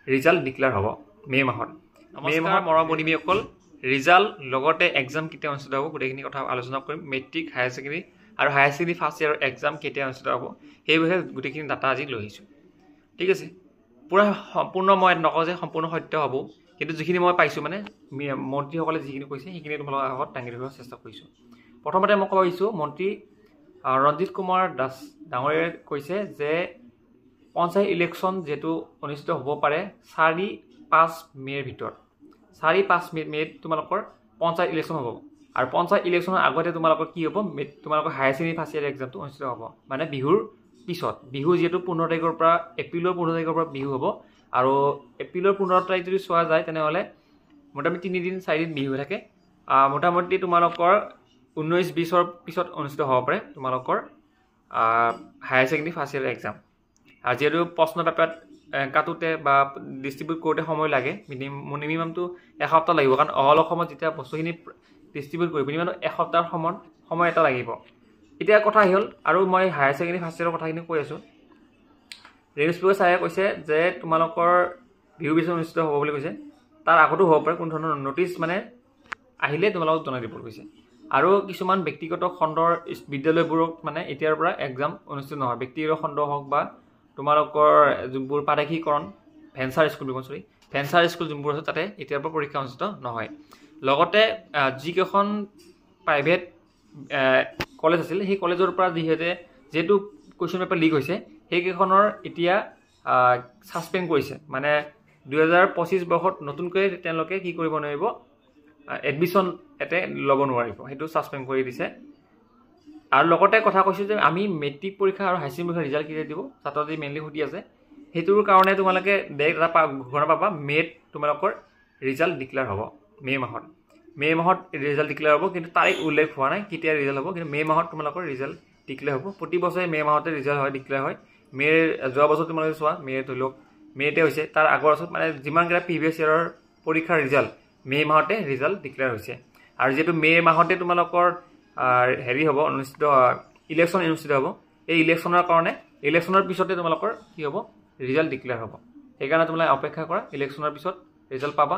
result declare হ'ব মে মাহত মৰম বন্ধুসকল ৰিজাল্ট লগতে এক্সাম কেতিয়া অনুষ্ঠিত হ'ব গোটেইখিনি কথা আলোচনা কৰিম মেট্ৰিক হায়াৰ ছেকেণ্ডেৰী আৰু হায়াৰ ছেকেণ্ডেৰী ফাৰ্ষ্ট ইয়াৰৰ এক্সাম কেতিয়া অনুষ্ঠিত হ'ব সেই বিষয়ে গোটেইখিনি ডাটা আজি লৈ আহিছোঁ ঠিক আছে পুৰা সম্পূৰ্ণ মই নকওঁ যে সম্পূৰ্ণ সত্য হ'ব কিন্তু যিখিনি মই পাইছোঁ মানে মন্ত্ৰীসকলে যিখিনি কৈছে সেইখিনি তোমালোকৰ আগত দাঙি ধৰিবলৈ চেষ্টা কৰিছোঁ প্ৰথমতে মই ক'ব বিচাৰিছোঁ মন্ত্ৰী ৰঞ্জিত কুমাৰ দাস ডাঙৰীয়াই কৈছে যে পঞ্চায়ত ইলেকশ্যন যেটো অনুষ্ঠিত হ'ব পাৰে 4-5 মেৰ ভিতৰত 4-5 মেত তোমালোকৰ পঞ্চায়ত ইলেকশ্যন হ'ব আৰু পঞ্চায়ত ইলেকশ্যনৰ আগতে তোমালোকৰ কি হ'ব তোমালোকৰ হায়াৰ ছেকেণ্ডেৰী ফাৰ্ষ্ট ইয়াৰ এক্সামটো অনুষ্ঠিত হ'ব মানে বিহুৰ পিছত বিহু যেটো 15 তাৰিখৰ পৰা এপ্ৰিলৰ 15 তাৰিখৰ পৰা বিহু হ'ব আৰু এপ্ৰিলৰ 15 তাৰিখ যদি চোৱা যায় তেনেহ'লে মোটামুটি 3 দিন 4 দিন বিহু থাকে মোটামুটি তোমালোকৰ 19-20ৰ পিছত অনুষ্ঠিত হ'ব পাৰে তোমালোকৰ higher secondary first year exam আৰু যেটো প্ৰশ্ন পেপাৰ কাটোতে বা ডিস্ট্ৰিবিউট কৰোতে সময় লাগে মিনিমামটো এসপ্তাহ লাগিব কাৰণ অল অসমত যেতিয়া বস্তুখিনি ডিস্ট্ৰিবিউট কৰিব মিনিমাম এসপ্তাহৰ সময় এটা লাগিব এতিয়া কথা হ'ল আৰু মই হায়াৰ ছেকেণ্ডেৰী ফাৰ্ষ্ট ইয়াৰৰ কথাখিনি কৈ আছোঁ ৰেজিষ্ট্ৰাৰ ছাৰে কৈছে যে তোমালোকৰ বিহু পিছত অনুষ্ঠিত হ'ব বুলি কৈছে তাৰ আগতো হ'ব পাৰে কোনো ধৰণৰ নটিচ মানে আহিলে তোমালোকক জনাই দিব কৈছে আৰু কিছুমান ব্যক্তিগত খণ্ডৰ বিদ্যালয়বোৰক মানে এতিয়াৰ পৰা এক্সাম অনুষ্ঠিত নহয় ব্যক্তিগত খণ্ড হওক বা তোমালোকৰ যোনবোৰ পাৰেখীকৰণ ভেঞ্চাৰ স্কুল যোনবোৰ আছে তাতে এতিয়াৰ পৰা পৰীক্ষা অনুষ্ঠিত নহয় লগতে যিকেইখন প্ৰাইভেট কলেজ আছিল সেই কলেজৰ পৰা যেহেতু কুৱেশ্যন পেপাৰ লিক হৈছে সেইকেইখনৰ এতিয়া ছাছপেণ্ড কৰিছে মানে 2025 বৰ্ষত নতুনকৈ তেওঁলোকে কি কৰিব নোৱাৰিব এডমিশ্যন এতে ল'ব নোৱাৰিব সেইটো ছাছপেণ্ড কৰি দিছে আৰু লগতে কথা কৈছোঁ যে আমি মেট্ৰিক পৰীক্ষা আৰু হায়াৰ ছেকেণ্ডেৰী পৰীক্ষাৰ ৰিজাল্ট কেতিয়া দিব ছাত্ৰজী মেইনলি সুধি আছে সেইটোৰ কাৰণে তোমালোকে ডাইৰেক্ট এটা ঘোষণা পাবা মেত তোমালোকৰ ৰিজাল্ট ডিক্লেয়াৰ হ'ব মে মাহত ৰিজাল্ট ডিক্লেয়াৰ হ'ব কিন্তু তাৰিখ উল্লেখ হোৱা নাই কেতিয়া ৰিজাল্ট হ'ব কিন্তু মে মাহত তোমালোকৰ ৰিজাল্ট ডিক্লেয়াৰ হ'ব প্ৰতি বছৰে মে মাহতে ৰিজাল্ট হয় ডিক্লেয়াৰ হয় মেৰ যোৱা বছৰ তোমালোকে চোৱা মে ধৰি লওক মেতে হৈছে তাৰ আগৰ বছৰত মানে যিমানকেইটা প্ৰিভিয়াছ ইয়াৰৰ পৰীক্ষাৰ ৰিজাল্ট মে মাহতে ৰিজাল্ট ডিক্লেয়াৰ হৈছে আৰু যেহেতু মে মাহতে তোমালোকৰ হেৰি হ'ব অনুষ্ঠিত ইলেকশ্যন অনুষ্ঠিত হ'ব এই ইলেকশ্যনৰ কাৰণে ইলেকশ্যনৰ পিছতে তোমালোকৰ কি হ'ব ৰিজাল্ট ডিক্লেয়াৰ হ'ব সেইকাৰণে তোমালোকে অপেক্ষা কৰা ইলেকশ্যনৰ পিছত ৰিজাল্ট পাবা